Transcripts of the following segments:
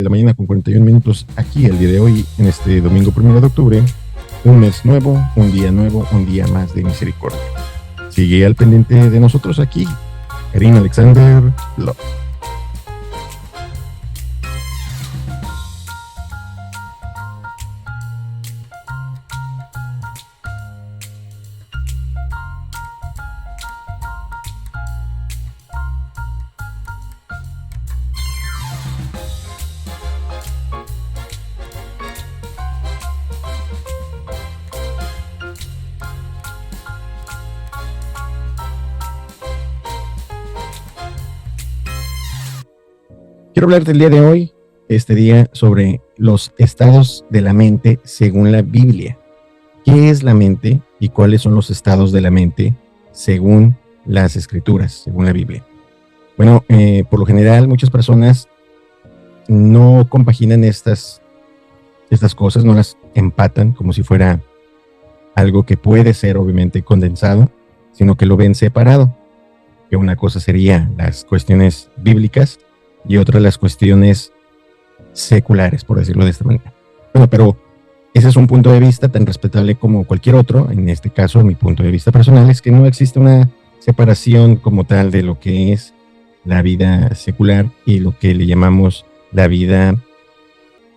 de la mañana con 41 minutos aquí el día de hoy, en este domingo 1 de octubre. Un mes nuevo, un día más de misericordia. Sigue al pendiente de nosotros aquí, Karina Alexander Love. Quiero hablarte el día de hoy, este día, sobre los estados de la mente según la Biblia. ¿Qué es la mente y cuáles son los estados de la mente según las Escrituras, según la Biblia? Bueno, por lo general muchas personas no compaginan estas cosas, no las empatan como si fuera algo que puede ser obviamente condensado, sino que lo ven separado. Que una cosa sería las cuestiones bíblicas y otra las cuestiones seculares, por decirlo de esta manera. Bueno, pero ese es un punto de vista tan respetable como cualquier otro. En este caso, mi punto de vista personal es que no existe una separación como tal de lo que es la vida secular y lo que le llamamos la vida.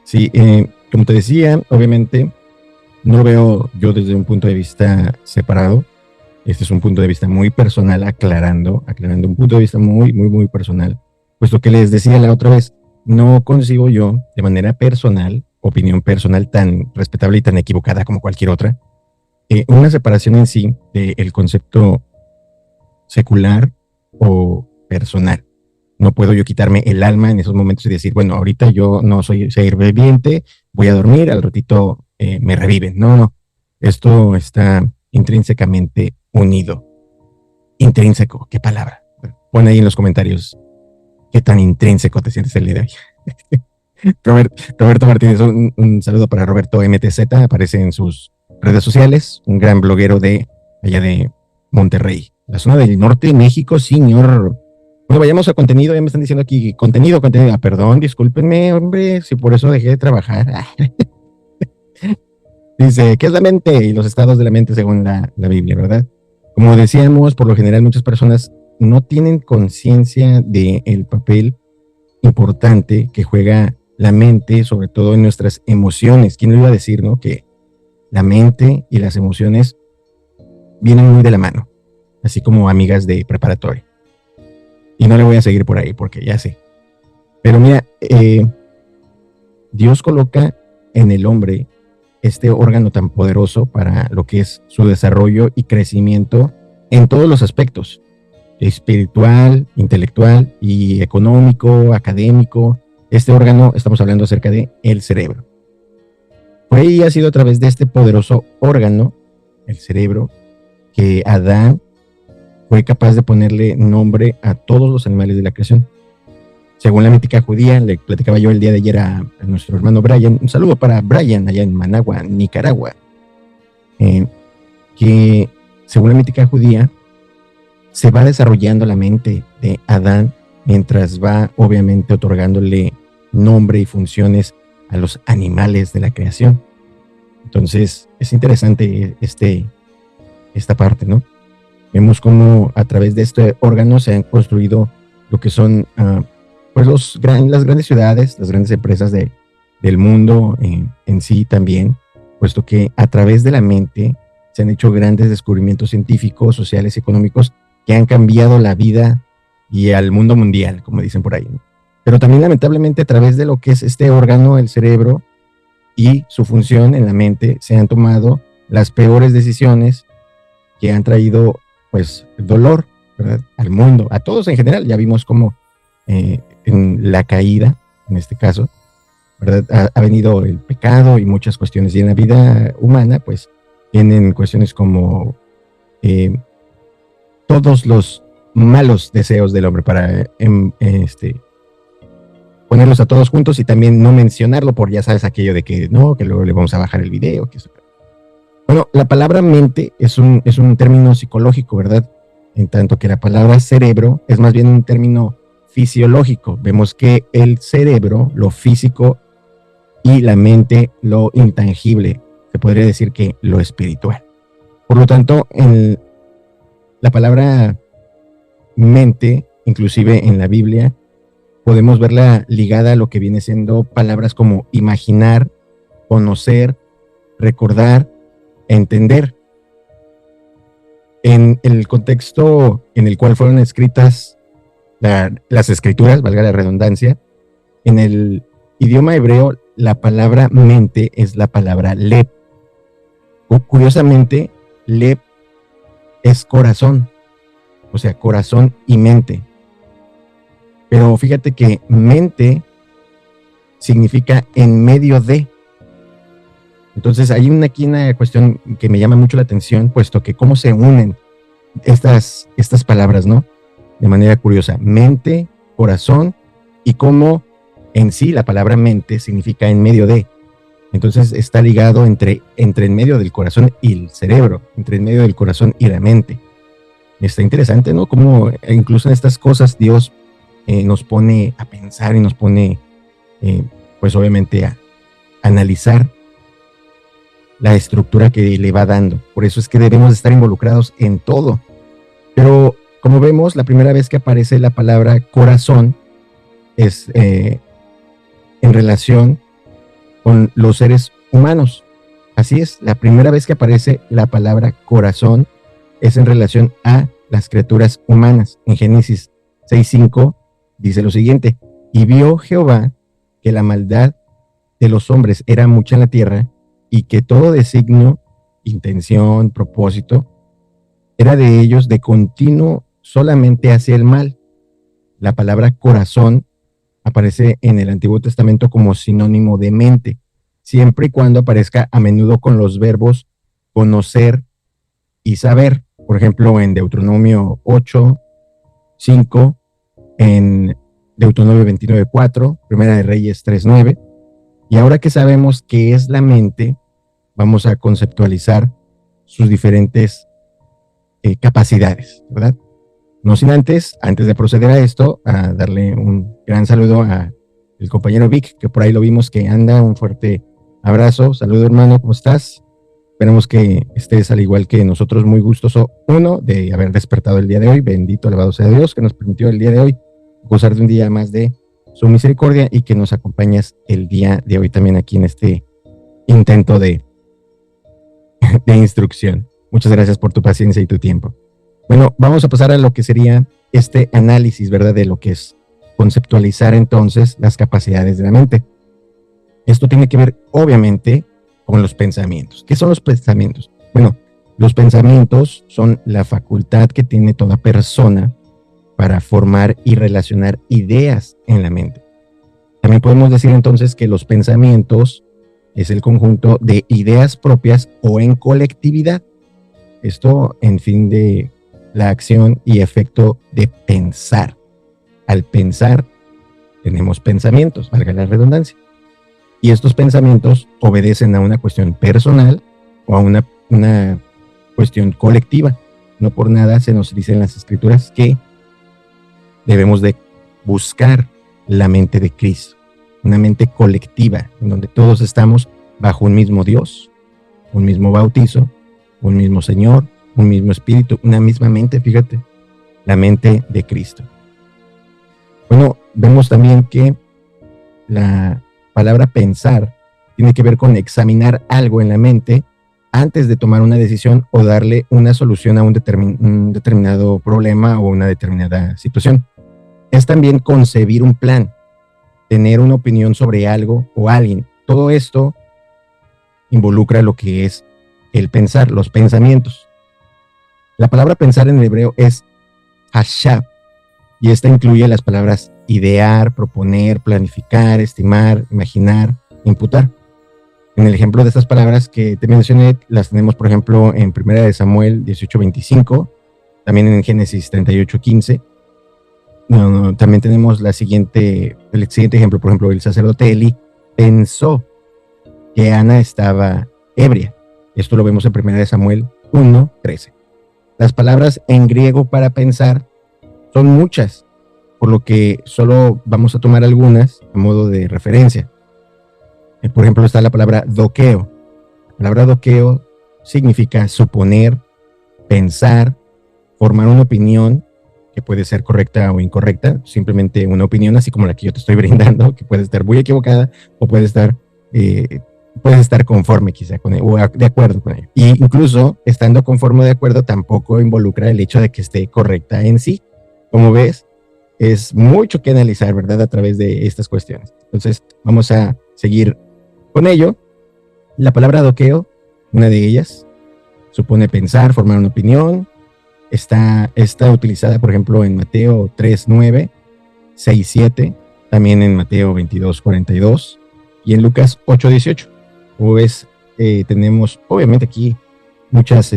Sí, como te decía, obviamente no lo veo yo desde un punto de vista separado. Este es un punto de vista muy personal, aclarando un punto de vista muy, muy, muy personal. Puesto que les decía la otra vez, no concibo yo de manera personal, opinión personal tan respetable y tan equivocada como cualquier otra, una separación en sí del concepto secular o personal. No puedo yo quitarme el alma en esos momentos y decir, bueno, ahorita yo no soy ser viviente, voy a dormir, al ratito me reviven. No, esto está intrínsecamente unido. Intrínseco, qué palabra. Pon ahí en los comentarios qué tan intrínseco te sientes el día de hoy. Roberto Martínez, un saludo para Roberto MTZ, aparece en sus redes sociales, un gran bloguero de allá de Monterrey, la zona del norte de México, señor. Bueno, vayamos a contenido, ya me están diciendo aquí, contenido. Perdón, discúlpenme, hombre, si por eso dejé de trabajar. Dice, ¿qué es la mente? Y los estados de la mente según la Biblia, ¿verdad? Como decíamos, por lo general muchas personas no tienen conciencia del papel importante que juega la mente, sobre todo en nuestras emociones. ¿Quién lo iba a decir, no? Que la mente y las emociones vienen muy de la mano, así como amigas de preparatoria. Y no le voy a seguir por ahí porque ya sé. Pero mira, Dios coloca en el hombre este órgano tan poderoso para lo que es su desarrollo y crecimiento en todos los aspectos. Espiritual, intelectual y económico, académico. Este órgano, estamos hablando acerca de el cerebro. Por ahí ha sido a través de este poderoso órgano, el cerebro, que Adán fue capaz de ponerle nombre a todos los animales de la creación. Según la mítica judía, le platicaba yo el día de ayer a nuestro hermano Brian, un saludo para Brian allá en Managua, Nicaragua, que según la mítica judía, se va desarrollando la mente de Adán mientras va obviamente otorgándole nombre y funciones a los animales de la creación. Entonces es interesante esta parte, ¿no? Vemos cómo a través de este órgano se han construido lo que son pues las grandes ciudades, las grandes empresas del mundo en sí también, puesto que a través de la mente se han hecho grandes descubrimientos científicos, sociales y económicos que han cambiado la vida y al mundo mundial, como dicen por ahí, ¿no? Pero también lamentablemente a través de lo que es este órgano, el cerebro, y su función en la mente, se han tomado las peores decisiones que han traído pues dolor, ¿verdad?, al mundo, a todos en general. Ya vimos cómo en la caída, en este caso, ¿verdad?, ha venido el pecado y muchas cuestiones, y en la vida humana pues tienen cuestiones como todos los malos deseos del hombre para ponerlos a todos juntos y también no mencionarlo por, ya sabes, aquello de que no, que luego le vamos a bajar el video. Bueno, la palabra mente es un término psicológico, ¿verdad? En tanto que la palabra cerebro es más bien un término fisiológico. Vemos que el cerebro, lo físico, y la mente, lo intangible, se podría decir que lo espiritual. Por lo tanto, en la palabra mente, inclusive en la Biblia, podemos verla ligada a lo que viene siendo palabras como imaginar, conocer, recordar, entender. En el contexto en el cual fueron escritas las escrituras, valga la redundancia, en el idioma hebreo, la palabra mente es la palabra leb. Curiosamente, leb es corazón, o sea, corazón y mente. Pero fíjate que mente significa en medio de. Entonces hay aquí una cuestión que me llama mucho la atención, puesto que cómo se unen estas palabras, ¿no? De manera curiosa, mente, corazón, y cómo en sí la palabra mente significa en medio de. Entonces está ligado entre en medio del corazón y el cerebro, entre en medio del corazón y la mente. Está interesante, ¿no? Cómo incluso en estas cosas Dios nos pone a pensar y nos pone, pues obviamente, a analizar la estructura que le va dando. Por eso es que debemos estar involucrados en todo. Pero como vemos, la primera vez que aparece la palabra corazón es en relación con los seres humanos. Así es, la primera vez que aparece la palabra corazón es en relación a las criaturas humanas. En Génesis 6:5 dice lo siguiente: y vio Jehová que la maldad de los hombres era mucha en la tierra, y que todo designio, intención, propósito, era de ellos de continuo solamente hacia el mal. La palabra corazón aparece en el Antiguo Testamento como sinónimo de mente, siempre y cuando aparezca a menudo con los verbos conocer y saber. Por ejemplo, en Deuteronomio 8:5, en Deuteronomio 29:4, Primera de Reyes 3:9. Y ahora que sabemos qué es la mente, vamos a conceptualizar sus diferentes capacidades, ¿verdad? No sin antes de proceder a esto, a darle un gran saludo a el compañero Vic, que por ahí lo vimos que anda. Un fuerte abrazo. Saludo, hermano, ¿cómo estás? Esperamos que estés al igual que nosotros, muy gustoso, uno, de haber despertado el día de hoy. Bendito, alabado sea Dios, que nos permitió el día de hoy gozar de un día más de su misericordia, y que nos acompañas el día de hoy también aquí en este intento de instrucción. Muchas gracias por tu paciencia y tu tiempo. Bueno, vamos a pasar a lo que sería este análisis, ¿verdad? De lo que es conceptualizar entonces las capacidades de la mente. Esto tiene que ver, obviamente, con los pensamientos. ¿Qué son los pensamientos? Bueno, los pensamientos son la facultad que tiene toda persona para formar y relacionar ideas en la mente. También podemos decir entonces que los pensamientos es el conjunto de ideas propias o en colectividad. Esto en fin de la acción y efecto de pensar. Al pensar tenemos pensamientos, valga la redundancia. Y estos pensamientos obedecen a una cuestión personal o a una cuestión colectiva. No por nada se nos dice en las Escrituras que debemos de buscar la mente de Cristo, una mente colectiva, en donde todos estamos bajo un mismo Dios, un mismo bautizo, un mismo Señor, un mismo Espíritu, una misma mente, fíjate, la mente de Cristo. Bueno, vemos también que la palabra pensar tiene que ver con examinar algo en la mente antes de tomar una decisión o darle una solución a un determinado problema o una determinada situación. Es también concebir un plan, tener una opinión sobre algo o alguien. Todo esto involucra lo que es el pensar, los pensamientos. La palabra pensar en el hebreo es hashab, y esta incluye las palabras idear, proponer, planificar, estimar, imaginar, imputar. En el ejemplo de estas palabras que te mencioné, las tenemos, por ejemplo, en 1 Samuel 18:25, también en Génesis 38:15. También tenemos el siguiente ejemplo, por ejemplo, el sacerdote Eli pensó que Ana estaba ebria. Esto lo vemos en 1 Samuel 1:13. Las palabras en griego para pensar son muchas. por lo que solo vamos a tomar algunas a modo de referencia. Por ejemplo, está la palabra doqueo. La palabra doqueo significa suponer, pensar, formar una opinión que puede ser correcta o incorrecta, simplemente una opinión así como la que yo te estoy brindando, que puede estar muy equivocada o puedes estar conforme quizá con ello, o de acuerdo con ello. Y incluso estando conforme o de acuerdo tampoco involucra el hecho de que esté correcta en sí. Como ves, es mucho que analizar, ¿verdad? A través de estas cuestiones. Entonces, vamos a seguir con ello. La palabra doqueo, una de ellas, supone pensar, formar una opinión. Está utilizada, por ejemplo, en Mateo 3:9, 6:7, también en Mateo 22:42 y en Lucas 8:18. Como ves, tenemos obviamente aquí muchas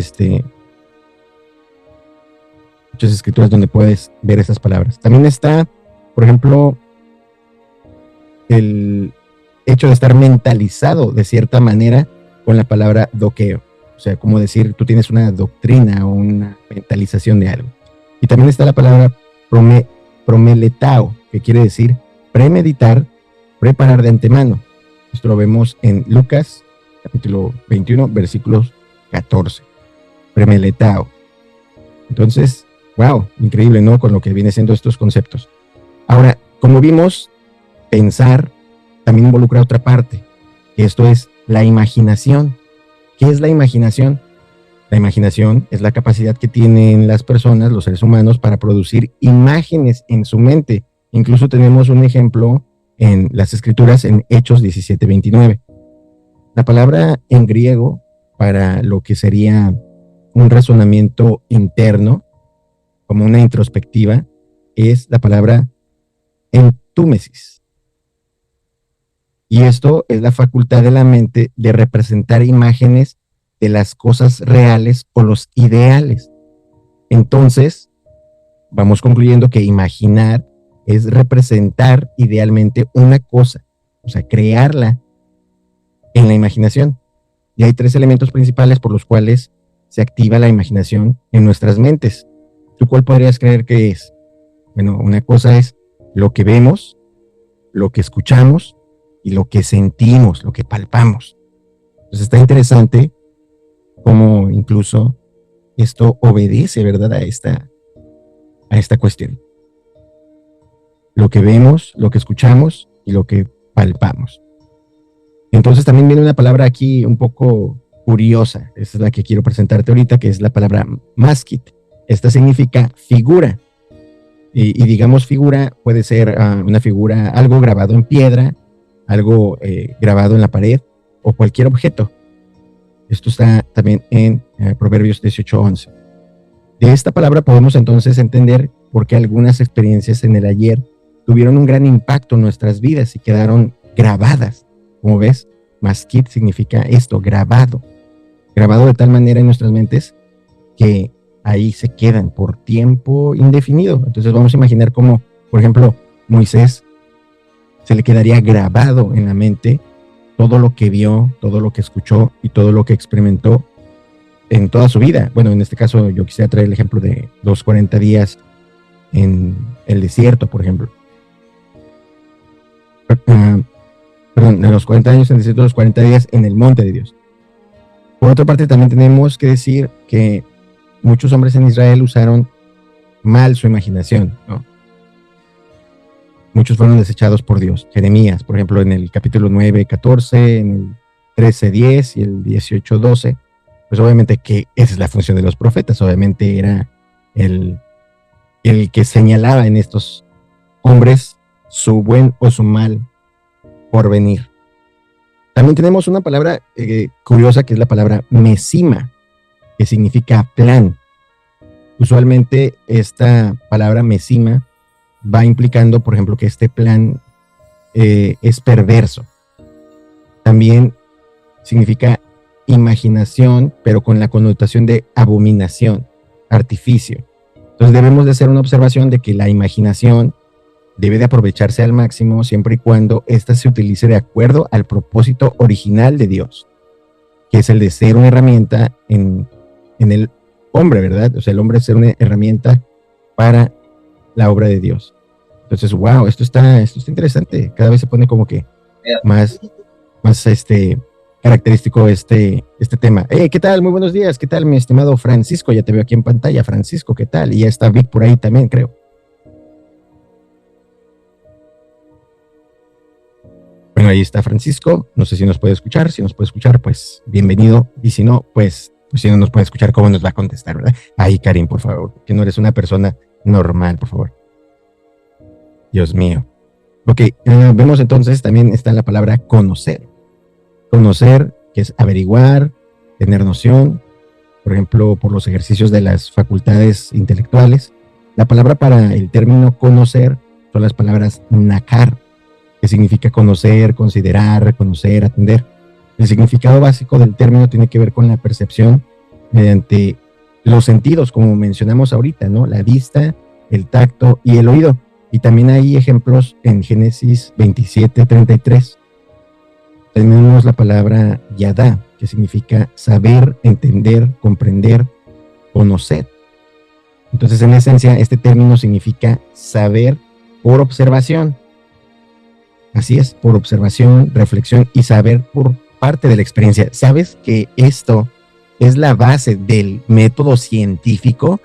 escrituras donde puedes ver esas palabras. También está, por ejemplo, el hecho de estar mentalizado de cierta manera con la palabra doqueo. O sea, como decir, tú tienes una doctrina o una mentalización de algo. Y también está la palabra promeletao, que quiere decir premeditar, preparar de antemano. Esto lo vemos en Lucas, capítulo 21, versículos 14. Premeletao. Entonces, wow, increíble, ¿no? Con lo que viene siendo estos conceptos. Ahora, como vimos, pensar también involucra otra parte, que esto es la imaginación. ¿Qué es la imaginación? La imaginación es la capacidad que tienen las personas, los seres humanos, para producir imágenes en su mente. Incluso tenemos un ejemplo en las escrituras en Hechos 17:29. La palabra en griego para lo que sería un razonamiento interno, como una introspectiva, es la palabra entúmesis. Y esto es la facultad de la mente de representar imágenes de las cosas reales o los ideales. Entonces, vamos concluyendo que imaginar es representar idealmente una cosa, o sea, crearla en la imaginación. Y hay 3 elementos principales por los cuales se activa la imaginación en nuestras mentes. ¿Tú cuál podrías creer que es? Bueno, una cosa es lo que vemos, lo que escuchamos y lo que sentimos, lo que palpamos. Entonces está interesante cómo incluso esto obedece, ¿verdad? A esta cuestión. Lo que vemos, lo que escuchamos y lo que palpamos. Entonces también viene una palabra aquí un poco curiosa. Esta es la que quiero presentarte ahorita, que es la palabra maskit. Esta significa figura. Y digamos figura puede ser una figura, algo grabado en piedra, algo grabado en la pared o cualquier objeto. Esto está también en Proverbios 18:11. De esta palabra podemos entonces entender por qué algunas experiencias en el ayer tuvieron un gran impacto en nuestras vidas y quedaron grabadas. Como ves, maskit significa esto, grabado. Grabado de tal manera en nuestras mentes que ahí se quedan por tiempo indefinido. Entonces vamos a imaginar cómo, por ejemplo, Moisés se le quedaría grabado en la mente todo lo que vio, todo lo que escuchó y todo lo que experimentó en toda su vida. Bueno, en este caso yo quisiera traer el ejemplo de los 40 días en el desierto, por ejemplo. Perdón, de los 40 años en el desierto, los 40 días en el monte de Dios. Por otra parte, también tenemos que decir que muchos hombres en Israel usaron mal su imaginación, ¿no? Muchos fueron desechados por Dios. Jeremías, por ejemplo, en el capítulo 9:14, en el 13:10 y el 18:12, pues obviamente que esa es la función de los profetas, obviamente era el que señalaba en estos hombres su buen o su mal porvenir. También tenemos una palabra curiosa que es la palabra mesima, que significa plan. Usualmente esta palabra mesima va implicando, por ejemplo, que este plan es perverso. También significa imaginación, pero con la connotación de abominación, artificio. Entonces debemos de hacer una observación de que la imaginación debe de aprovecharse al máximo siempre y cuando ésta se utilice de acuerdo al propósito original de Dios, que es el de ser una herramienta en el hombre, ¿verdad? O sea, el hombre ser una herramienta para la obra de Dios. Entonces, wow, esto está interesante. Cada vez se pone como que más, más característico este tema. ¿Qué tal? Muy buenos días. ¿Qué tal, mi estimado Francisco? Ya te veo aquí en pantalla. Francisco, ¿qué tal? Y ya está Vic por ahí también, creo. Bueno, ahí está Francisco. No sé si nos puede escuchar. Si nos puede escuchar, pues bienvenido. Y si no, pues si no nos puede escuchar, ¿cómo nos va a contestar, verdad? Ay, Karim, por favor, que no eres una persona normal, por favor. Dios mío. Ok, vemos entonces también está la palabra conocer. Conocer, que es averiguar, tener noción, por ejemplo, por los ejercicios de las facultades intelectuales. La palabra para el término conocer son las palabras nakar, que significa conocer, considerar, reconocer, atender. El significado básico del término tiene que ver con la percepción mediante los sentidos, como mencionamos ahorita, ¿no? La vista, el tacto y el oído. Y también hay ejemplos en Génesis 27:33. Tenemos la palabra yadá, que significa saber, entender, comprender, conocer. Entonces, en esencia, este término significa saber por observación. Así es, por observación, reflexión y saber por parte de la experiencia. ¿Sabes que esto es la base del método científico?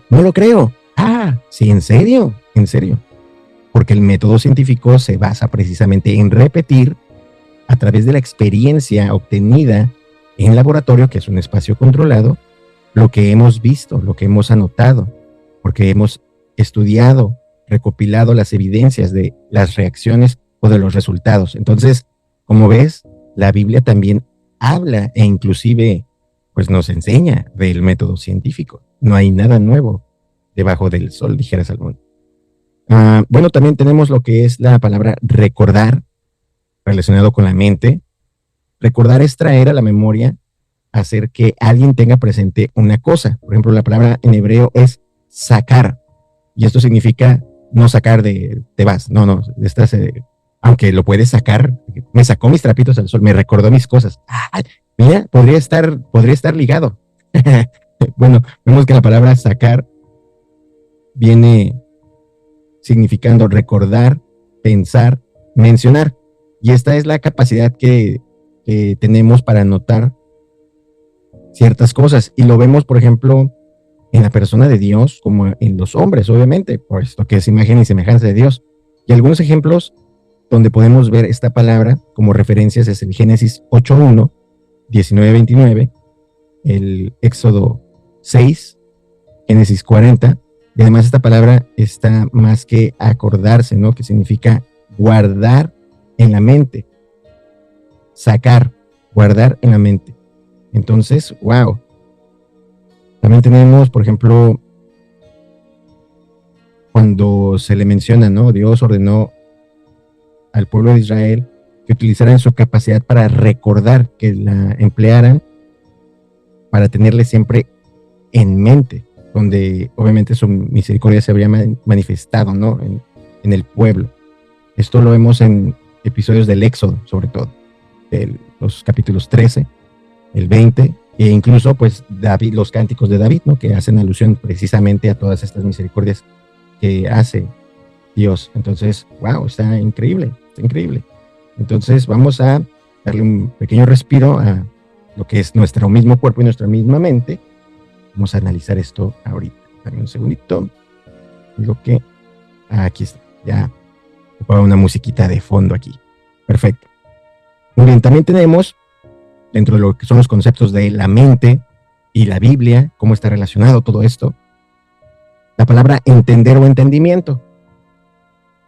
No lo creo. Ah, sí, en serio, en serio. Porque el método científico se basa precisamente en repetir a través de la experiencia obtenida en laboratorio, que es un espacio controlado, lo que hemos visto, lo que hemos anotado, porque hemos estudiado, recopilado las evidencias de las reacciones o de los resultados. Entonces, como ves, la Biblia también habla e inclusive pues nos enseña del método científico. No hay nada nuevo debajo del sol, dijera Salmón. Bueno, también tenemos lo que es la palabra recordar, relacionado con la mente. Recordar es traer a la memoria, hacer que alguien tenga presente una cosa. Por ejemplo, la palabra en hebreo es sacar, y esto significa no sacar de te vas, no, estás, aunque lo puedes sacar, me sacó mis trapitos al sol, me recordó mis cosas. Mira, podría estar ligado. Bueno, vemos que la palabra sacar viene significando recordar, pensar, mencionar. Y esta es la capacidad que tenemos para notar ciertas cosas. Y lo vemos, por ejemplo, en la persona de Dios, como en los hombres, obviamente, por esto que es imagen y semejanza de Dios. Y algunos ejemplos donde podemos ver esta palabra como referencias es el Génesis 8:1, 19:29, el Éxodo 6, Génesis 40. Y además esta palabra está más que acordarse, ¿no? Que significa guardar en la mente, sacar, guardar en la mente. Entonces, wow. También tenemos, por ejemplo, cuando se le menciona, ¿no? Dios ordenó al pueblo de Israel que utilizaran su capacidad para recordar, que la emplearan para tenerle siempre en mente, donde obviamente su misericordia se habría manifestado, ¿no? En el pueblo. Esto lo vemos en episodios del Éxodo, sobre todo, los capítulos 13, el 20, e incluso pues David, los cánticos de David, ¿no? Que hacen alusión precisamente a todas estas misericordias que hace Dios. Entonces, wow, está increíble, está increíble. Entonces vamos a darle un pequeño respiro a lo que es nuestro mismo cuerpo y nuestra misma mente. Vamos a analizar esto ahorita. Dame un segundito. Digo que aquí está. Ya pongo una musiquita de fondo aquí. Perfecto. Muy bien, también tenemos dentro de lo que son los conceptos de la mente y la Biblia, cómo está relacionado todo esto, la palabra entender o entendimiento.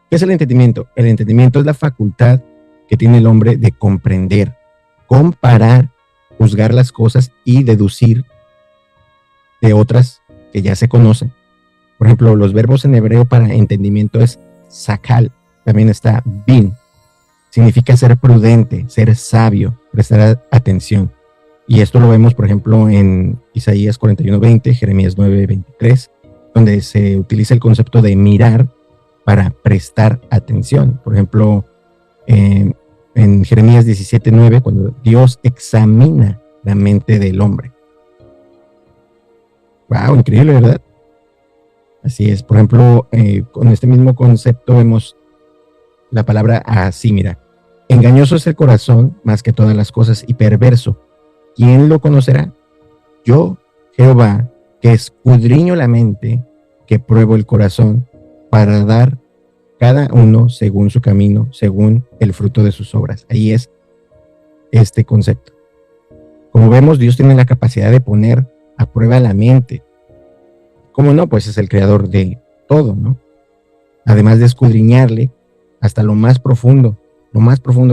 ¿Qué es el entendimiento? El entendimiento es la facultad que tiene el hombre de comprender, comparar, juzgar las cosas y deducir de otras que ya se conocen. Por ejemplo, los verbos en hebreo para entendimiento es sakal, también está bin. Significa ser prudente, ser sabio, prestar atención. Y esto lo vemos, por ejemplo, en Isaías 41:20, Jeremías 9:23, donde se utiliza el concepto de mirar para prestar atención. Por ejemplo, en Jeremías 17:9, cuando Dios examina la mente del hombre. Wow, increíble, ¿verdad? Así es. Por ejemplo, con este mismo concepto vemos la palabra así, mira. Engañoso es el corazón más que todas las cosas y perverso. ¿Quién lo conocerá? Yo, Jehová, que escudriño la mente, que pruebo el corazón, para dar cada uno según su camino, según el fruto de sus obras. Ahí es este concepto. Como vemos, Dios tiene la capacidad de poner a prueba la mente. ¿Cómo no? Pues es el creador de todo, ¿no? Además de escudriñarle hasta lo más profundo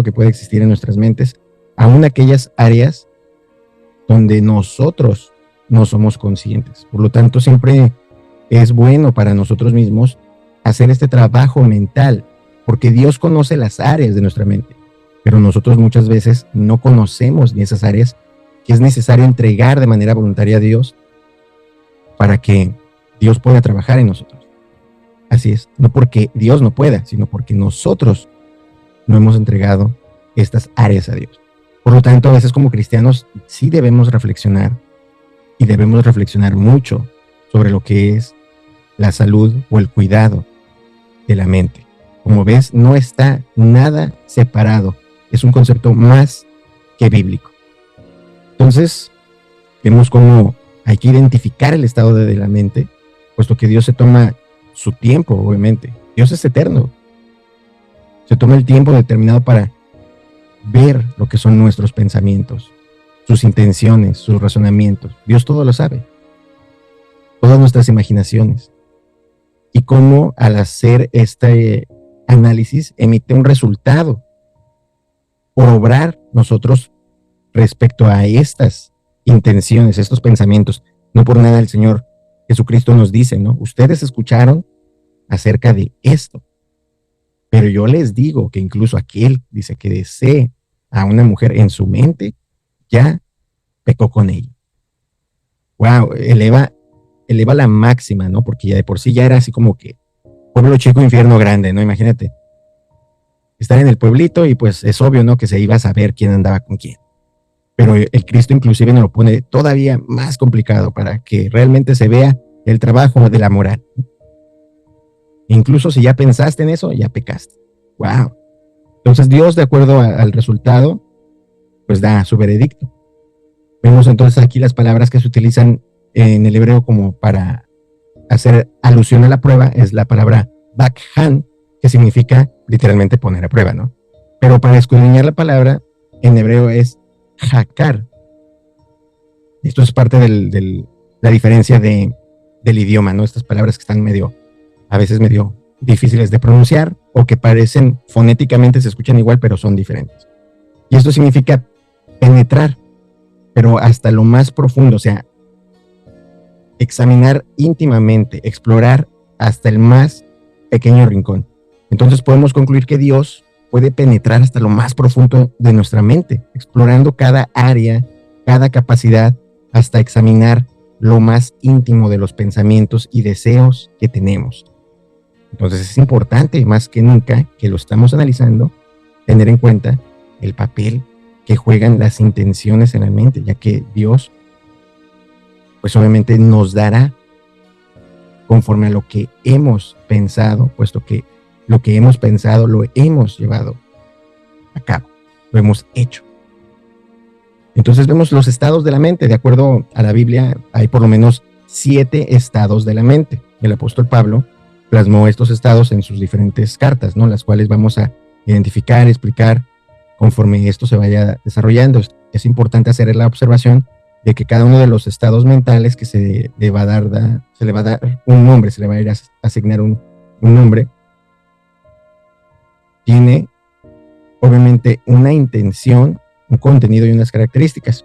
que puede existir en nuestras mentes, aún aquellas áreas donde nosotros no somos conscientes. Por lo tanto, siempre es bueno para nosotros mismos hacer este trabajo mental, porque Dios conoce las áreas de nuestra mente, pero nosotros muchas veces no conocemos ni esas áreas que es necesario entregar de manera voluntaria a Dios para que Dios pueda trabajar en nosotros. Así es, no porque Dios no pueda, sino porque nosotros no hemos entregado estas áreas a Dios. Por lo tanto, a veces como cristianos sí debemos reflexionar, y debemos reflexionar mucho sobre lo que es la salud o el cuidado de la mente. Como ves, no está nada separado. Es un concepto más que bíblico. Entonces, vemos cómo hay que identificar el estado de la mente, puesto que Dios se toma su tiempo, obviamente. Dios es eterno. Se toma el tiempo determinado para ver lo que son nuestros pensamientos, sus intenciones, sus razonamientos. Dios todo lo sabe. Todas nuestras imaginaciones. Y cómo al hacer este análisis emite un resultado por obrar nosotros respecto a estas intenciones, estos pensamientos. No por nada el Señor Jesucristo nos dice, ¿no? Ustedes escucharon acerca de esto, pero yo les digo que incluso aquel, dice, que desee a una mujer en su mente, ya pecó con ella. Wow, eleva la máxima, ¿no? Porque ya de por sí ya era así como que pueblo chico, infierno grande, ¿no? Imagínate estar en el pueblito y pues es obvio, ¿no? Que se iba a saber quién andaba con quién. Pero el Cristo inclusive nos lo pone todavía más complicado para que realmente se vea el trabajo de la moral. Incluso si ya pensaste en eso, ya pecaste. Wow. Entonces Dios, de acuerdo al resultado, pues da su veredicto. Vemos entonces aquí las palabras que se utilizan en el hebreo como para hacer alusión a la prueba, es la palabra bakhan, que significa literalmente poner a prueba, ¿no? Pero para escudriñar la palabra en hebreo es hakar. Esto es parte de la diferencia del idioma, ¿no? Estas palabras que están a veces medio difíciles de pronunciar o que parecen fonéticamente se escuchan igual, pero son diferentes. Y esto significa penetrar, pero hasta lo más profundo, o sea, examinar íntimamente, explorar hasta el más pequeño rincón. Entonces podemos concluir que Dios puede penetrar hasta lo más profundo de nuestra mente, explorando cada área, cada capacidad, hasta examinar lo más íntimo de los pensamientos y deseos que tenemos. Entonces es importante, más que nunca, que lo estamos analizando, tener en cuenta el papel que juegan las intenciones en la mente, ya que Dios, pues obviamente nos dará conforme a lo que hemos pensado, puesto que lo que hemos pensado lo hemos llevado a cabo, lo hemos hecho. Entonces vemos los estados de la mente. De acuerdo a la Biblia, hay por lo menos 7 estados de la mente. El apóstol Pablo plasmó estos estados en sus diferentes cartas, ¿no? Las cuales vamos a identificar, explicar conforme esto se vaya desarrollando. Es importante hacer la observación de que cada uno de los estados mentales que se le va a dar un nombre, se le va a ir a asignar un nombre, tiene obviamente una intención, un contenido y unas características.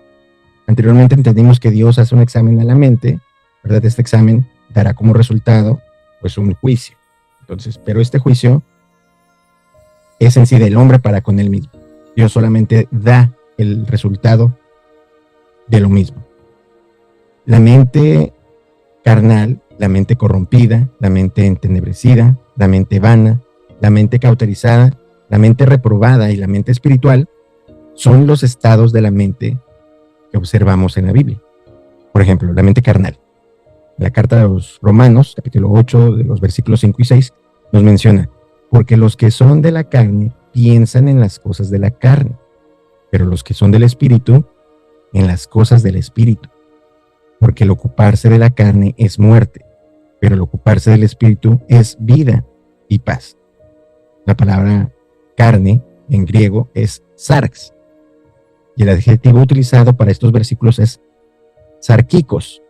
Anteriormente entendimos que Dios hace un examen a la mente, ¿verdad? Este examen dará como resultado pues un juicio. Entonces, pero este juicio es en sí del hombre para con él mismo. Dios solamente da el resultado de lo mismo. La mente carnal, la mente corrompida, la mente entenebrecida, la mente vana, la mente cauterizada, la mente reprobada y la mente espiritual son los estados de la mente que observamos en la Biblia. Por ejemplo, la mente carnal. La carta de los Romanos, capítulo 8, de los versículos 5 y 6, nos menciona, porque los que son de la carne piensan en las cosas de la carne, pero los que son del Espíritu, en las cosas del Espíritu. Porque el ocuparse de la carne es muerte, pero el ocuparse del Espíritu es vida y paz. La palabra carne en griego es sarx, y el adjetivo utilizado para estos versículos es sarkikos.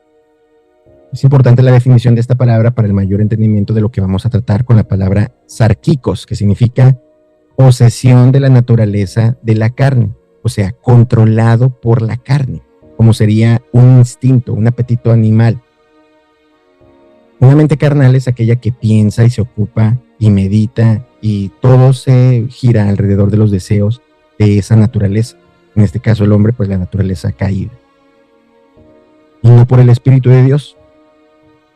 Es importante la definición de esta palabra para el mayor entendimiento de lo que vamos a tratar con la palabra sarkikos, que significa posesión de la naturaleza de la carne, o sea, controlado por la carne, como sería un instinto, un apetito animal. Una mente carnal es aquella que piensa y se ocupa y medita y todo se gira alrededor de los deseos de esa naturaleza. En este caso el hombre, pues la naturaleza caída. Y no por el Espíritu de Dios,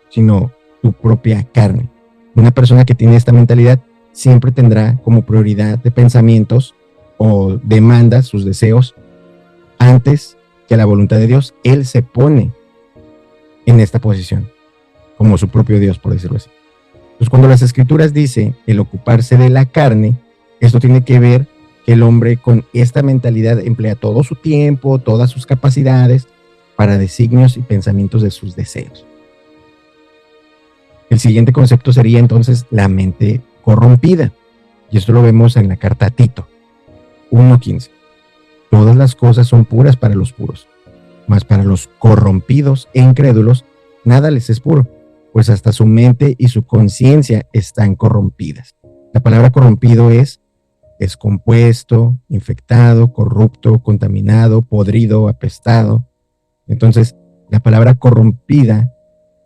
sino tu propia carne. Una persona que tiene esta mentalidad siempre tendrá como prioridad de pensamientos o demandas sus deseos antes que la voluntad de Dios. Él se pone en esta posición como su propio Dios, por decirlo así. Pues cuando las Escrituras dice el ocuparse de la carne, esto tiene que ver que el hombre con esta mentalidad emplea todo su tiempo, todas sus capacidades para designios y pensamientos de sus deseos. El siguiente concepto sería entonces la mente corrompida. Y esto lo vemos en la carta a Tito 1:15. Todas las cosas son puras para los puros, mas para los corrompidos e incrédulos nada les es puro, pues hasta su mente y su conciencia están corrompidas. La palabra corrompido es descompuesto, infectado, corrupto, contaminado, podrido, apestado. Entonces, la palabra corrompida,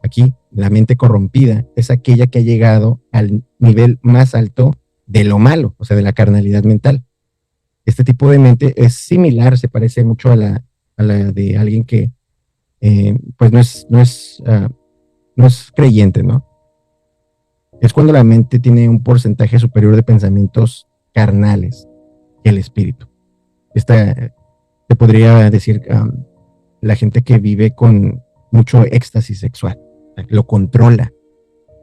aquí, la mente corrompida, es aquella que ha llegado al nivel más alto de lo malo, o sea, de la carnalidad mental. Este tipo de mente es similar, se parece mucho a la de alguien que, pues no es creyente, ¿no? Es cuando la mente tiene un porcentaje superior de pensamientos carnales que el espíritu. Esta, te podría decir, la gente que vive con mucho éxtasis sexual, lo controla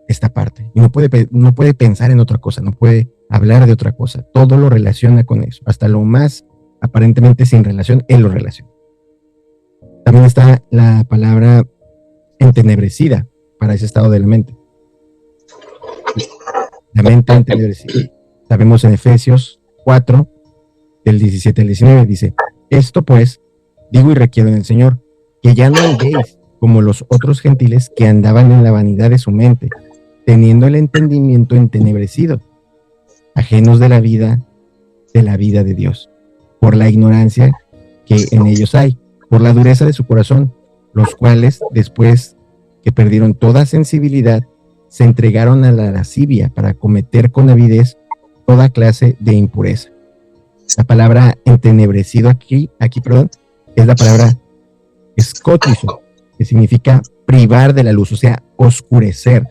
esta parte. Y no puede pensar en otra cosa, no puede hablar de otra cosa. Todo lo relaciona con eso. Hasta lo más aparentemente sin relación, él lo relaciona. También está la palabra entenebrecida para ese estado de la mente. La mente entenebrecida. Sabemos en Efesios 4, del 17 al 19, dice, esto pues, digo y requiero en el Señor, que ya no andéis como los otros gentiles que andaban en la vanidad de su mente, teniendo el entendimiento entenebrecido, ajenos de la vida de Dios, por la ignorancia que en ellos hay, por la dureza de su corazón, los cuales, después que perdieron toda sensibilidad, se entregaron a la lascivia para cometer con avidez toda clase de impureza. La palabra entenebrecido aquí, es la palabra escótizo, que significa privar de la luz, o sea, oscurecer.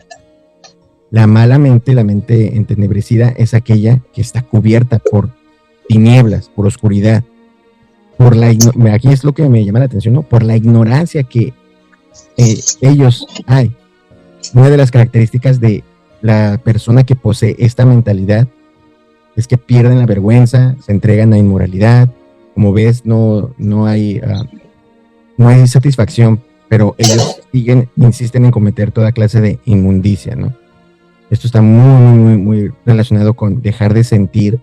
La mala mente, la mente entenebrecida, es aquella que está cubierta por tinieblas, por oscuridad. Aquí es lo que me llama la atención, ¿no? Por la ignorancia que ellos hay. Una de las características de la persona que posee esta mentalidad es que pierden la vergüenza, se entregan a inmoralidad. Como ves, no hay satisfacción, pero ellos insisten en cometer toda clase de inmundicia, ¿no? Esto está muy relacionado con dejar de sentir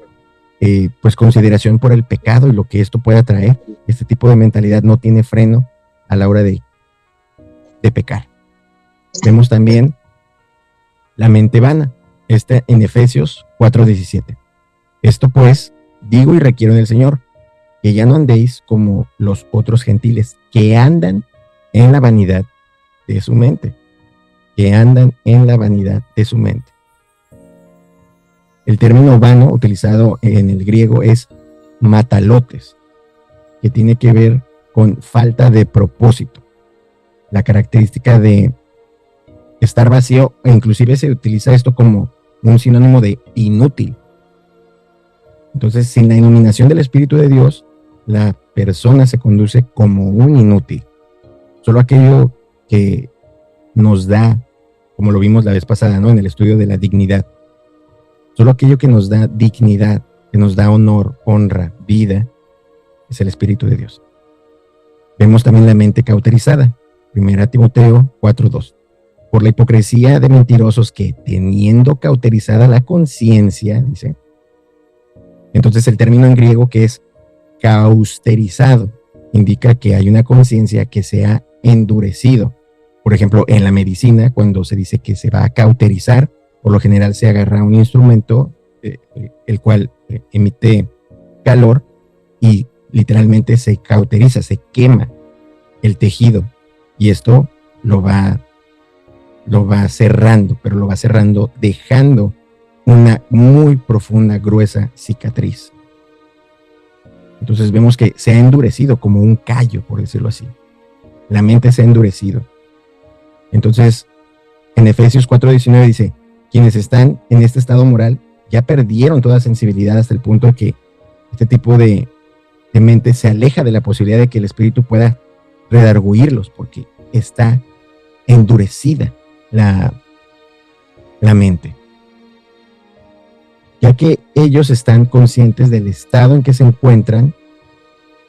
pues consideración por el pecado y lo que esto pueda traer. Este tipo de mentalidad no tiene freno a la hora de pecar. Vemos también la mente vana, en Efesios 4:17. Esto pues, digo y requiero en el Señor, que ya no andéis como los otros gentiles, que andan en la vanidad de su mente. Que andan en la vanidad de su mente. El término vano utilizado en el griego es matalotes, que tiene que ver con falta de propósito. La característica de estar vacío, e inclusive se utiliza esto como un sinónimo de inútil. Entonces, sin la iluminación del Espíritu de Dios, la persona se conduce como un inútil. Solo aquello que nos da, como lo vimos la vez pasada, ¿no? En el estudio de la dignidad. Solo aquello que nos da dignidad, que nos da honor, honra, vida, es el Espíritu de Dios. Vemos también la mente cauterizada. 1 Timoteo 4:2. Por la hipocresía de mentirosos que, teniendo cauterizada la conciencia, dice. Entonces el término en griego que es cauterizado indica que hay una conciencia que se ha endurecido. Por ejemplo, en la medicina, cuando se dice que se va a cauterizar, por lo general se agarra un instrumento el cual emite calor y literalmente se cauteriza, se quema el tejido y esto lo va cerrando, pero lo va cerrando dejando una muy profunda, gruesa cicatriz. Entonces vemos que se ha endurecido como un callo, por decirlo así. La mente se ha endurecido. Entonces, en Efesios 4:19 dice, quienes están en este estado moral ya perdieron toda sensibilidad hasta el punto de que este tipo de mente se aleja de la posibilidad de que el espíritu pueda redarguirlos, porque está endurecida la mente. Ya que ellos están conscientes del estado en que se encuentran,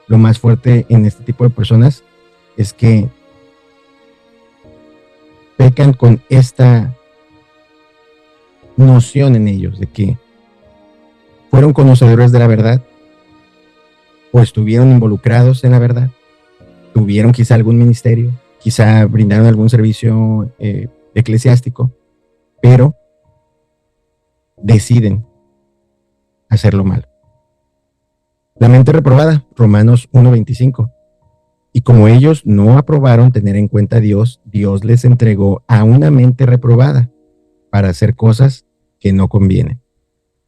lo más fuerte en este tipo de personas es que pecan con esta noción en ellos de que fueron conocedores de la verdad o estuvieron involucrados en la verdad, tuvieron quizá algún ministerio, quizá brindaron algún servicio eclesiástico, pero deciden hacerlo mal. La mente reprobada, Romanos 1:25. Y como ellos no aprobaron tener en cuenta a Dios, Dios les entregó a una mente reprobada para hacer cosas que no convienen.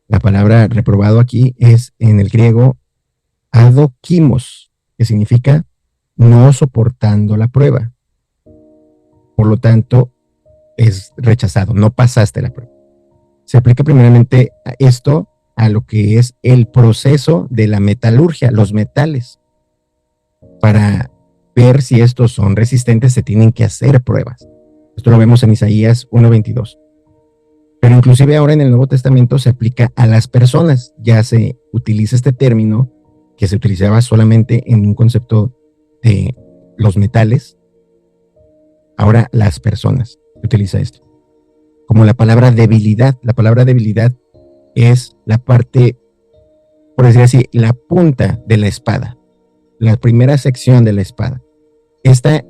La palabra reprobado aquí es en el griego adokimos, que significa no soportando la prueba. Por lo tanto, es rechazado, no pasaste la prueba. Se aplica primeramente a esto a lo que es el proceso de la metalurgia, los metales. Para ver si estos son resistentes se tienen que hacer pruebas. Esto lo vemos en Isaías 1:22. Pero inclusive ahora en el Nuevo Testamento se aplica a las personas. Ya se utiliza este término que se utilizaba solamente en un concepto de los metales. Ahora las personas se utiliza esto. Como la palabra debilidad. La palabra debilidad es la parte, por decir así, la punta de la espada. La primera sección de la espada. Esta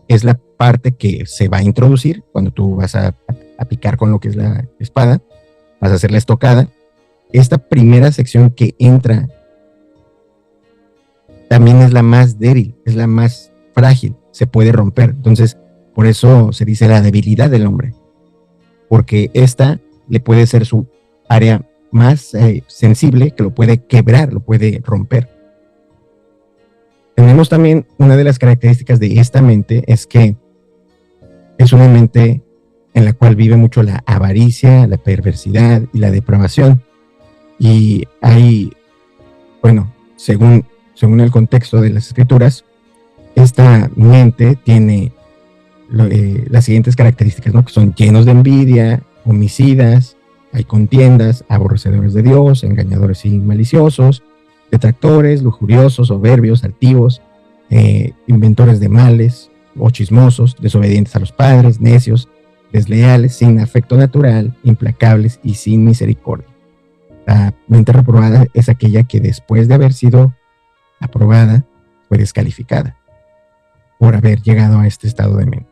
es la parte que se va a introducir cuando tú vas a picar con lo que es la espada, vas a hacer la estocada. Esta primera sección que entra también es la más débil, es la más frágil, se puede romper. Entonces, por eso se dice la debilidad del hombre, porque esta le puede ser su área más sensible, que lo puede quebrar, lo puede romper. Tenemos también una de las características de esta mente es que es una mente en la cual vive mucho la avaricia, la perversidad y la depravación. Y hay, bueno, según el contexto de las escrituras, esta mente tiene las siguientes características, ¿no? Que son llenos de envidia, homicidas, hay contiendas, aborrecedores de Dios, engañadores y maliciosos, detractores, lujuriosos, soberbios, altivos, inventores de males o chismosos, desobedientes a los padres, necios, desleales, sin afecto natural, implacables y sin misericordia. La mente reprobada es aquella que después de haber sido aprobada fue descalificada por haber llegado a este estado de mente.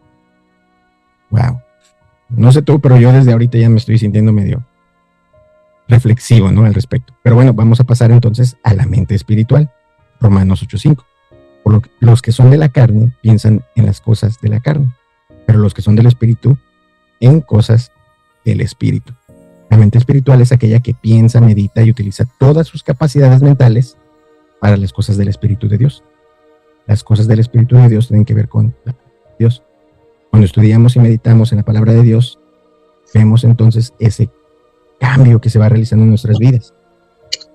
Wow. No sé tú, pero yo desde ahorita ya me estoy sintiendo medio reflexivo, ¿no? Al respecto. Pero bueno, vamos a pasar entonces a la mente espiritual. Romanos 8:5. Los que son de la carne piensan en las cosas de la carne, pero los que son del espíritu en cosas del espíritu. La mente espiritual es aquella que piensa, medita y utiliza todas sus capacidades mentales para las cosas del Espíritu de Dios. Las cosas del Espíritu de Dios tienen que ver con Dios. Cuando estudiamos y meditamos en la palabra de Dios, vemos entonces ese cambio que se va realizando en nuestras vidas.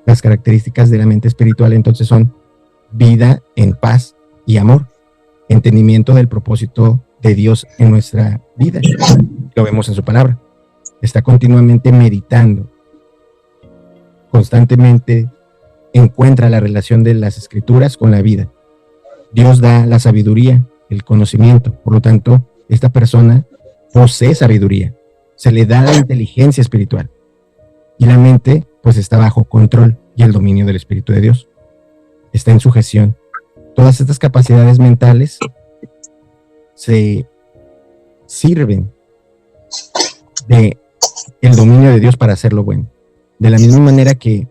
Las características de la mente espiritual entonces son vida en paz y amor, entendimiento del propósito de Dios en nuestra vida. Lo vemos en su palabra. Está continuamente meditando, constantemente encuentra la relación de las escrituras con la vida. Dios da la sabiduría, el conocimiento. Por lo tanto, esta persona posee sabiduría. Se le da la inteligencia espiritual. Y la mente, pues, está bajo control y el dominio del Espíritu de Dios. Está en sujeción. Todas estas capacidades mentales se sirven de el dominio de Dios para hacer lo bueno. De la misma manera que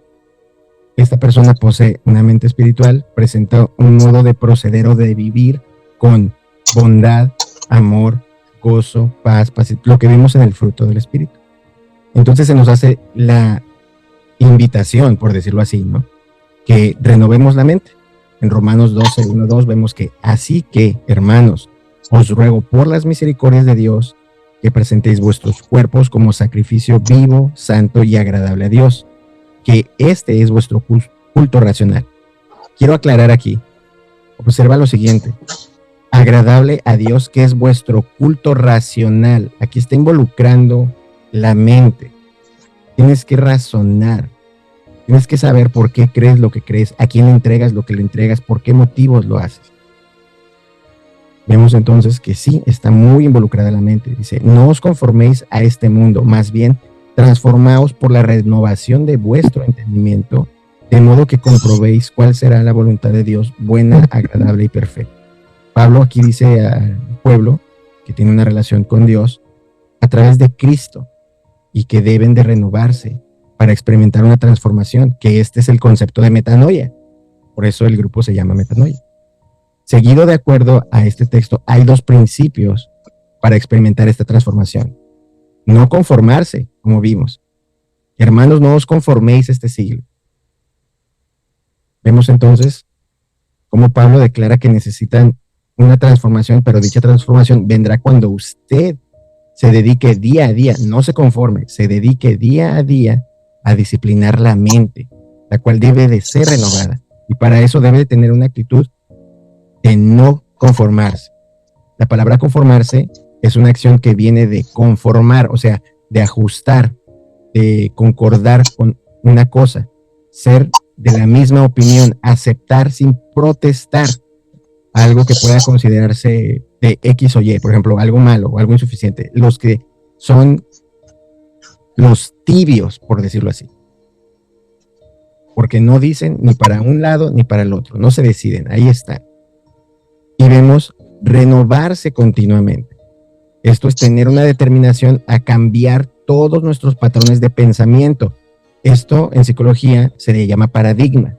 esta persona posee una mente espiritual, presenta un modo de proceder o de vivir con bondad, amor, gozo, paz, lo que vimos en el fruto del Espíritu. Entonces se nos hace la invitación, por decirlo así, ¿no? Que renovemos la mente. En Romanos 12, 1, 2 vemos que así que, hermanos, os ruego por las misericordias de Dios que presentéis vuestros cuerpos como sacrificio vivo, santo y agradable a Dios, que este es vuestro culto racional. Quiero aclarar aquí, observa lo siguiente: agradable a Dios, que es vuestro culto racional. Aquí está involucrando la mente. Tienes que razonar, tienes que saber por qué crees lo que crees, a quién le entregas lo que le entregas, por qué motivos lo haces. Vemos entonces que sí, está muy involucrada la mente. Dice, no os conforméis a este mundo, más bien transformaos por la renovación de vuestro entendimiento, de modo que comprobéis cuál será la voluntad de Dios, buena, agradable y perfecta. Pablo aquí dice al pueblo que tiene una relación con Dios a través de Cristo y que deben de renovarse para experimentar una transformación, que este es el concepto de metanoia. Por eso el grupo se llama Metanoia. Seguido de acuerdo a este texto, hay dos principios para experimentar esta transformación. No conformarse, como vimos. Hermanos, no os conforméis a este siglo. Vemos entonces cómo Pablo declara que necesitan una transformación, pero dicha transformación vendrá cuando usted se dedique día a día, no se conforme, se dedique día a día a disciplinar la mente, la cual debe de ser renovada. Y para eso debe de tener una actitud de no conformarse. La palabra conformarse es una acción que viene de conformar, o sea, de ajustar, de concordar con una cosa, ser de la misma opinión, aceptar sin protestar algo que pueda considerarse de X o Y, por ejemplo, algo malo o algo insuficiente. Los que son los tibios, por decirlo así, porque no dicen ni para un lado ni para el otro, no se deciden, ahí están. Y vemos renovarse continuamente. Esto es tener una determinación a cambiar todos nuestros patrones de pensamiento. Esto en psicología se le llama paradigma.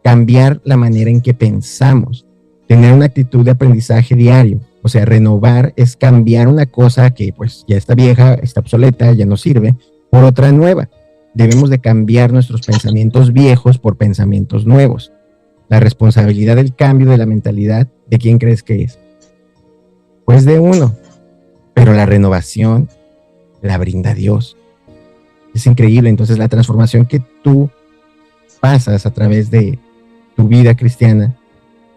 Cambiar la manera en que pensamos. Tener una actitud de aprendizaje diario. O sea, renovar es cambiar una cosa que pues ya está vieja, está obsoleta, ya no sirve, por otra nueva. Debemos de cambiar nuestros pensamientos viejos por pensamientos nuevos. La responsabilidad del cambio de la mentalidad, ¿de quién crees que es? Pues de uno. Pero la renovación la brinda Dios. Es increíble. Entonces la transformación que tú pasas a través de tu vida cristiana,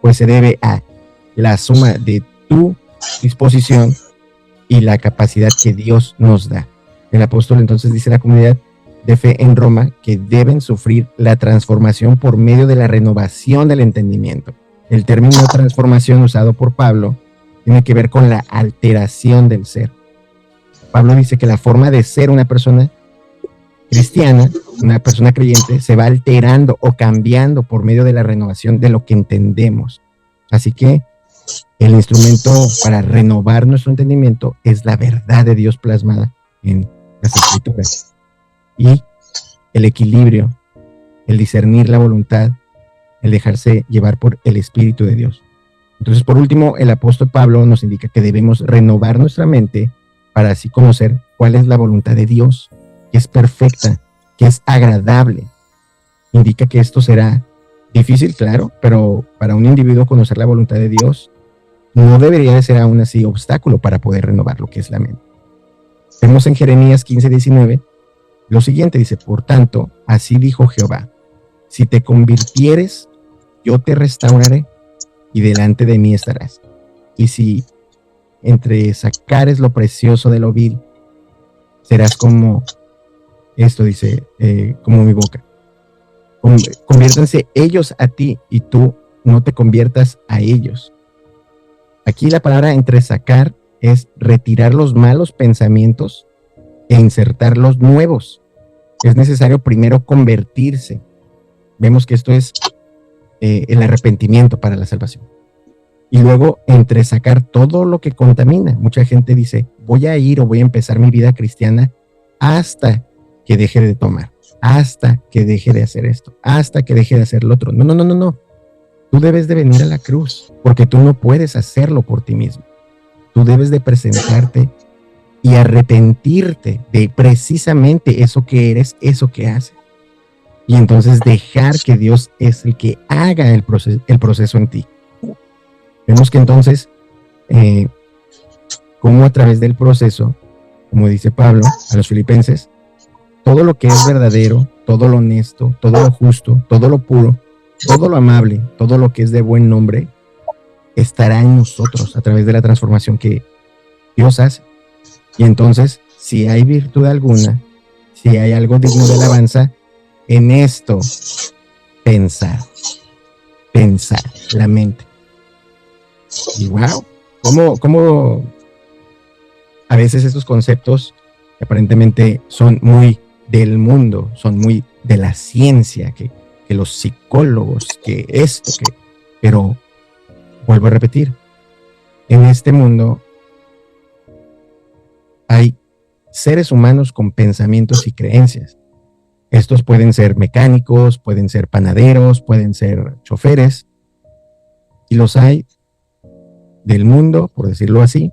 pues se debe a la suma de tu disposición y la capacidad que Dios nos da. El apóstol entonces dice a la comunidad de fe en Roma que deben sufrir la transformación por medio de la renovación del entendimiento. El término transformación usado por Pablo tiene que ver con la alteración del ser. Pablo dice que la forma de ser una persona cristiana, una persona creyente, se va alterando o cambiando por medio de la renovación de lo que entendemos. Así que el instrumento para renovar nuestro entendimiento es la verdad de Dios plasmada en las Escrituras. Y el equilibrio, el discernir la voluntad, el dejarse llevar por el Espíritu de Dios. Entonces, por último, el apóstol Pablo nos indica que debemos renovar nuestra mente para así conocer cuál es la voluntad de Dios, que es perfecta, que es agradable. Indica que esto será difícil, claro, pero para un individuo conocer la voluntad de Dios no debería de ser aún así obstáculo para poder renovar lo que es la mente. Vemos en Jeremías 15:19 lo siguiente, dice, por tanto, así dijo Jehová, si te convirtieres, yo te restauraré y delante de mí estarás. Y si entre sacares lo precioso de lo vil, serás como, esto dice, como mi boca. Conviértanse ellos a ti y tú no te conviertas a ellos. Aquí la palabra entresacar es retirar los malos pensamientos e insertar los nuevos. Es necesario primero convertirse. Vemos que esto es el arrepentimiento para la salvación. Y luego entresacar todo lo que contamina. Mucha gente dice, voy a ir o voy a empezar mi vida cristiana hasta que deje de tomar, hasta que deje de hacer esto, hasta que deje de hacer lo otro. No, no, no, no, no. Tú debes de venir a la cruz, porque tú no puedes hacerlo por ti mismo. Tú debes de presentarte y arrepentirte de precisamente eso que eres, eso que haces. Y entonces dejar que Dios es el que haga el proceso en ti. Vemos que entonces, como a través del proceso, como dice Pablo a los filipenses, todo lo que es verdadero, todo lo honesto, todo lo justo, todo lo puro, todo lo amable, todo lo que es de buen nombre, estará en nosotros a través de la transformación que Dios hace. Y entonces, si hay virtud alguna, si hay algo digno de alabanza, en esto pensar la mente. Y wow, ¿cómo a veces estos conceptos que aparentemente son muy del mundo, son muy de la ciencia, que los psicólogos, que esto, pero vuelvo a repetir, en este mundo hay seres humanos con pensamientos y creencias. Estos pueden ser mecánicos, pueden ser panaderos, pueden ser choferes, y los hay del mundo, por decirlo así,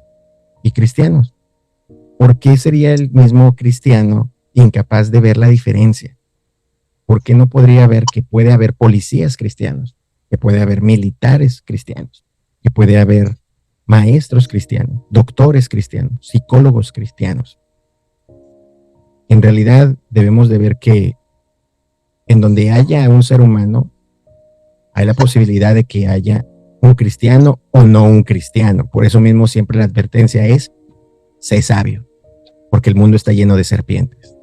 y cristianos. ¿Por qué sería el mismo cristiano incapaz de ver la diferencia? ¿Por qué no podría ver que puede haber policías cristianos, que puede haber militares cristianos, que puede haber maestros cristianos, doctores cristianos, psicólogos cristianos? En realidad debemos de ver que en donde haya un ser humano, hay la posibilidad de que haya un cristiano o no un cristiano. Por eso mismo siempre la advertencia es, sé sabio, porque el mundo está lleno de serpientes,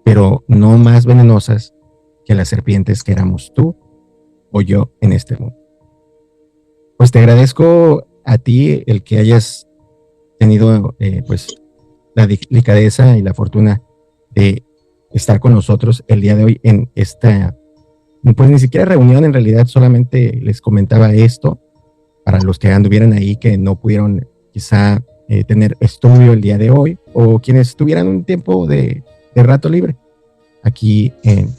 pero no más venenosas que las serpientes que éramos tú o yo en este mundo. Pues te agradezco a ti el que hayas tenido pues la delicadeza y la fortuna de estar con nosotros el día de hoy en esta, pues ni siquiera reunión, en realidad solamente les comentaba esto para los que anduvieran ahí que no pudieron quizá tener estudio el día de hoy o quienes tuvieran un tiempo de rato libre. Aquí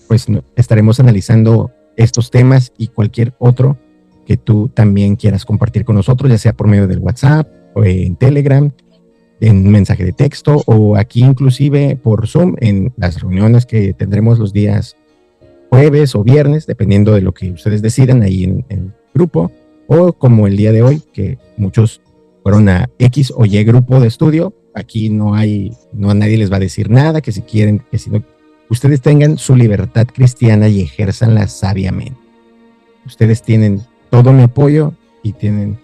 pues estaremos analizando estos temas y cualquier otro que tú también quieras compartir con nosotros, ya sea por medio del WhatsApp o en Telegram, en mensaje de texto o aquí inclusive por Zoom en las reuniones que tendremos los días jueves o viernes, dependiendo de lo que ustedes decidan ahí en el grupo, o como el día de hoy, que muchos fueron a X o Y grupo de estudio. Aquí no nadie les va a decir nada, que si quieren, que si no, ustedes tengan su libertad cristiana y ejérzanla sabiamente. Ustedes tienen todo mi apoyo y tienen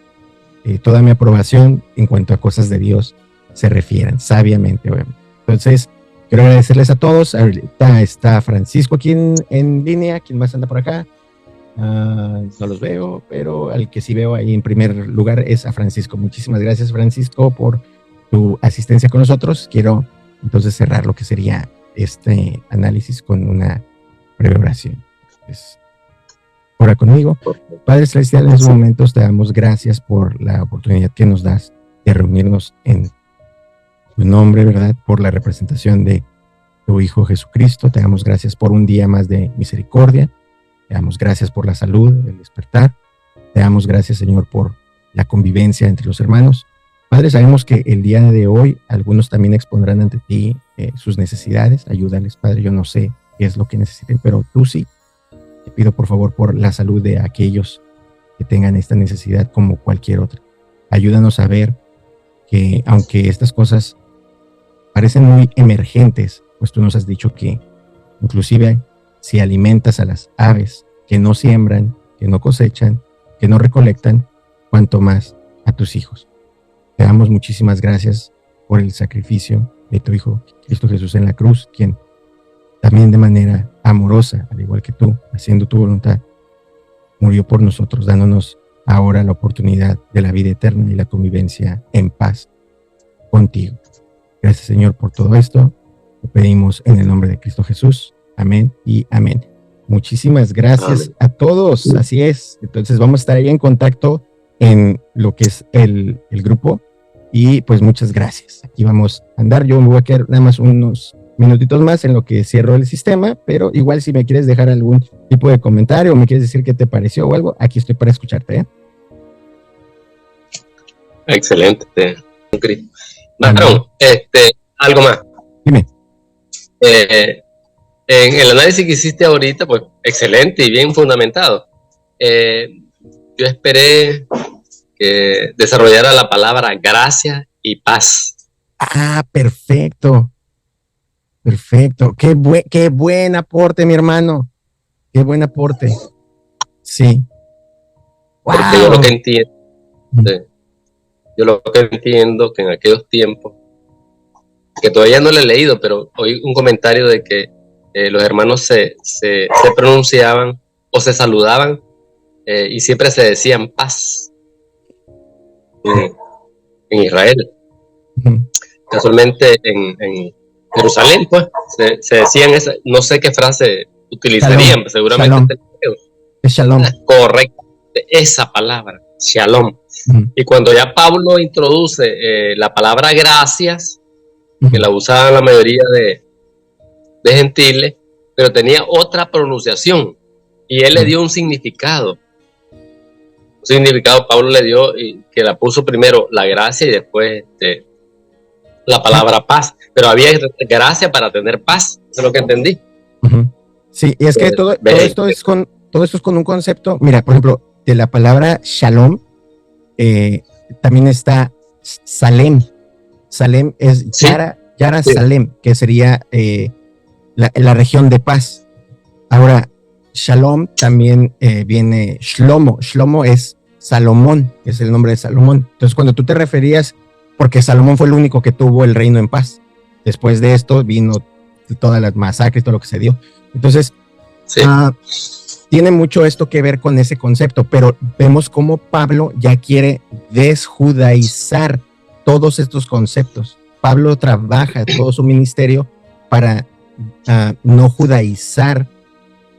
toda mi aprobación en cuanto a cosas de Dios se refieran, sabiamente, obviamente. Entonces, quiero agradecerles a todos. Ahorita está Francisco aquí en línea. ¿Quién más anda por acá? No los veo, pero al que sí veo ahí en primer lugar es a Francisco. Muchísimas gracias, Francisco, por tu asistencia con nosotros. Quiero entonces cerrar lo que sería este análisis con una breve oración. Pues, ora conmigo. Padre Celestial, en estos momentos te damos gracias por la oportunidad que nos das de reunirnos en tu nombre, ¿verdad? Por la representación de tu Hijo Jesucristo. Te damos gracias por un día más de misericordia. Te damos gracias por la salud, el despertar. Te damos gracias, Señor, por la convivencia entre los hermanos. Padre, sabemos que el día de hoy algunos también expondrán ante ti sus necesidades. Ayúdales, Padre. Yo no sé qué es lo que necesiten, pero tú sí. Te pido, por favor, por la salud de aquellos que tengan esta necesidad como cualquier otra. Ayúdanos a ver que aunque estas cosas parecen muy emergentes, pues tú nos has dicho que inclusive si alimentas a las aves que no siembran, que no cosechan, que no recolectan, cuanto más a tus hijos. te damos muchísimas gracias por el sacrificio de tu Hijo, Cristo Jesús en la cruz, quien también de manera amorosa, al igual que tú, haciendo tu voluntad, murió por nosotros, dándonos ahora la oportunidad de la vida eterna y la convivencia en paz contigo. Gracias, Señor, por todo esto. Lo pedimos en el nombre de Cristo Jesús. Amén y amén. Muchísimas gracias a todos. Así es. Entonces vamos a estar ahí en contacto en lo que es el grupo. Y pues muchas gracias. Aquí vamos a andar. Yo me voy a quedar nada más unos minutitos más en lo que cierro el sistema, pero igual si me quieres dejar algún tipo de comentario o me quieres decir qué te pareció o algo, aquí estoy para escucharte, ¿eh? Excelente. Marón, algo más. Dime. En el análisis que hiciste ahorita, pues excelente y bien fundamentado. Yo esperé que desarrollara la palabra gracia y paz. Ah, perfecto. Perfecto. Qué buen aporte, mi hermano. Qué buen aporte. Sí. Wow. Porque yo lo que entiendo, que en aquellos tiempos, que todavía no lo he leído, pero oí un comentario de que los hermanos se pronunciaban o se saludaban y siempre se decían paz en Israel. Casualmente en Jerusalén, pues, se decían esa, no sé qué frase utilizarían, Shalom. Seguramente Shalom. Correcto, esa palabra, shalom. Y cuando ya Pablo introduce la palabra gracias, que la usaban la mayoría de gentiles, pero tenía otra pronunciación, y él le dio un significado. Un significado Pablo le dio, y que la puso primero la gracia y después la palabra paz, pero había gracia para tener paz, eso es lo que entendí. Sí, y es que todo esto es con un concepto. Mira, por ejemplo, de la palabra shalom, también está Salem. Salem es Yara sí. Salem, que sería la región de paz. Ahora, Shalom también viene Shlomo. Shlomo es Salomón, es el nombre de Salomón. Entonces, cuando tú te referías, porque Salomón fue el único que tuvo el reino en paz. Después de esto vino todas las masacres, todo lo que se dio. Entonces, sí. Tiene mucho esto que ver con ese concepto, pero vemos cómo Pablo ya quiere desjudaizar todos estos conceptos. Pablo trabaja todo su ministerio para no judaizar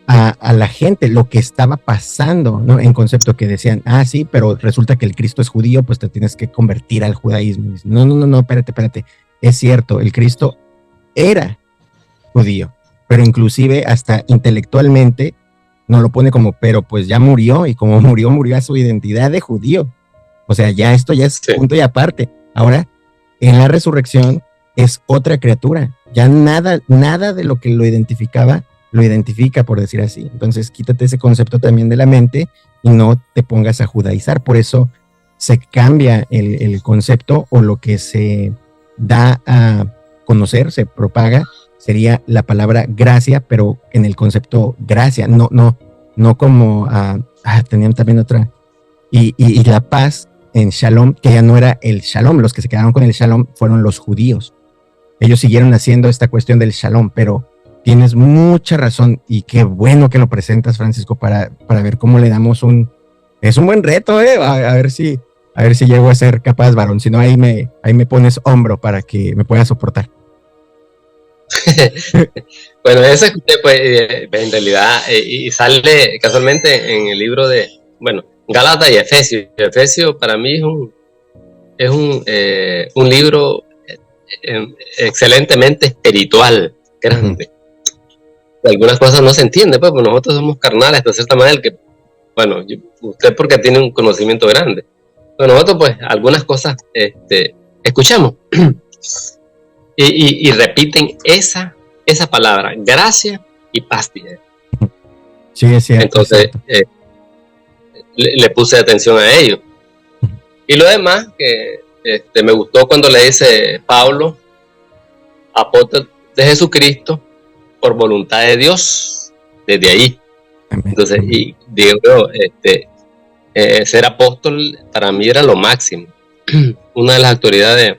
a la gente, lo que estaba pasando, ¿no? En concepto que decían, sí, pero resulta que el Cristo es judío, pues te tienes que convertir al judaísmo. No, espérate. Es cierto, el Cristo era judío, pero inclusive hasta intelectualmente no lo pone como, pero pues ya murió, y como murió a su identidad de judío. O sea, ya esto ya es punto y aparte. Ahora, en la resurrección es otra criatura. Ya nada de lo que lo identificaba, lo identifica, por decir así. Entonces, quítate ese concepto también de la mente y no te pongas a judaizar. Por eso se cambia el concepto, o lo que se da a conocer, se propaga, sería la palabra gracia, pero en el concepto gracia, no como tenían también otra. Y la paz en Shalom, que ya no era el Shalom, los que se quedaron con el Shalom fueron los judíos. Ellos siguieron haciendo esta cuestión del Shalom, pero tienes mucha razón, y qué bueno que lo presentas, Francisco, para ver cómo le damos es un buen reto, a ver si llego a ser capaz, varón. Si no, ahí me pones hombro para que me pueda soportar. Bueno, eso escuché, pues, en realidad, y sale casualmente en el libro de, Gálatas y Efesios. Efesios para mí es un libro excelentemente espiritual, grande. Algunas cosas no se entienden, pues nosotros somos carnales de cierta manera, que, usted porque tiene un conocimiento grande, pero nosotros pues algunas cosas escuchamos y repiten esa palabra, gracia y paz. Sí, es cierto. Entonces le puse atención a ello. Y lo demás, que me gustó cuando le dice Pablo, apóstol de Jesucristo por voluntad de Dios, desde ahí. Amén. Entonces, y digo, ser apóstol para mí era lo máximo. una de las autoridades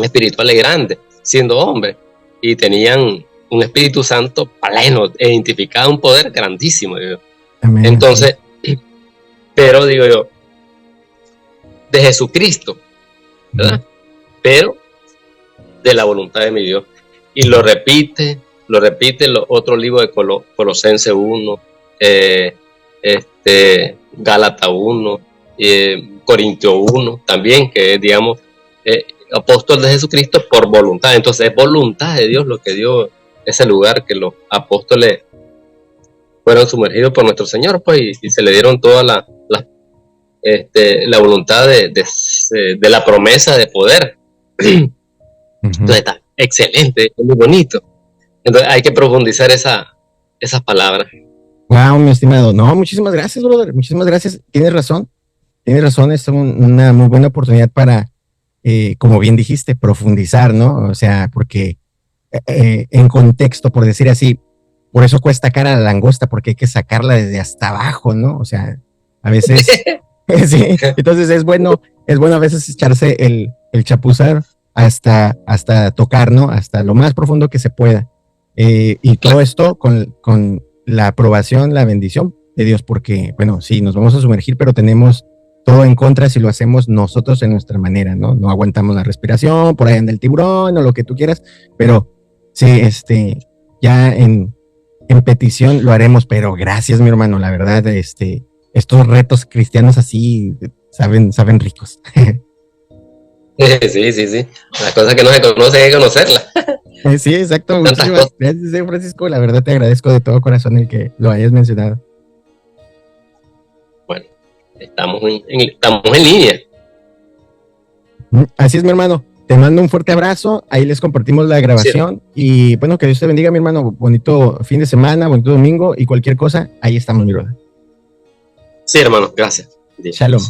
espirituales grandes, siendo hombres, y tenían un Espíritu Santo pleno, identificado, un poder grandísimo. Digo. Amén. Entonces, pero digo yo, de Jesucristo, ¿verdad? Pero de la voluntad de mi Dios. Y lo repite los otros libros de Colosenses 1, Gálatas 1, Corintios 1 también, que es, digamos, apóstol de Jesucristo por voluntad. Entonces es voluntad de Dios lo que dio ese lugar, que los apóstoles fueron sumergidos por nuestro Señor, pues, y se le dieron toda la voluntad de la promesa de poder. Entonces está excelente, es muy bonito. Entonces hay que profundizar esas palabras. Wow, mi estimado. No, muchísimas gracias, brother. Muchísimas gracias. Tienes razón, es una muy buena oportunidad para, como bien dijiste, profundizar, ¿no? O sea, porque en contexto, por decir así, por eso cuesta cara a la langosta, porque hay que sacarla desde hasta abajo, ¿no? O sea, a veces, sí, entonces es bueno a veces echarse el chapuzar hasta tocar, ¿no? Hasta lo más profundo que se pueda. Y todo esto con la aprobación, la bendición de Dios, porque, bueno, sí, nos vamos a sumergir, pero tenemos todo en contra si lo hacemos nosotros en nuestra manera, ¿no? No aguantamos la respiración, por ahí anda el tiburón o lo que tú quieras, pero sí, ya en petición lo haremos, pero gracias, mi hermano, la verdad, estos retos cristianos así saben ricos. Sí. Las cosas que no se conocen hay que conocerlas. Sí, exacto. Muchísimas gracias, Francisco. La verdad te agradezco de todo corazón el que lo hayas mencionado. Bueno, estamos en línea. Así es, mi hermano. Te mando un fuerte abrazo. Ahí les compartimos la grabación. Sí. Y bueno, que Dios te bendiga, mi hermano. Bonito fin de semana, bonito domingo y cualquier cosa, ahí estamos, mi brother. Sí, hermano. Gracias. Shalom.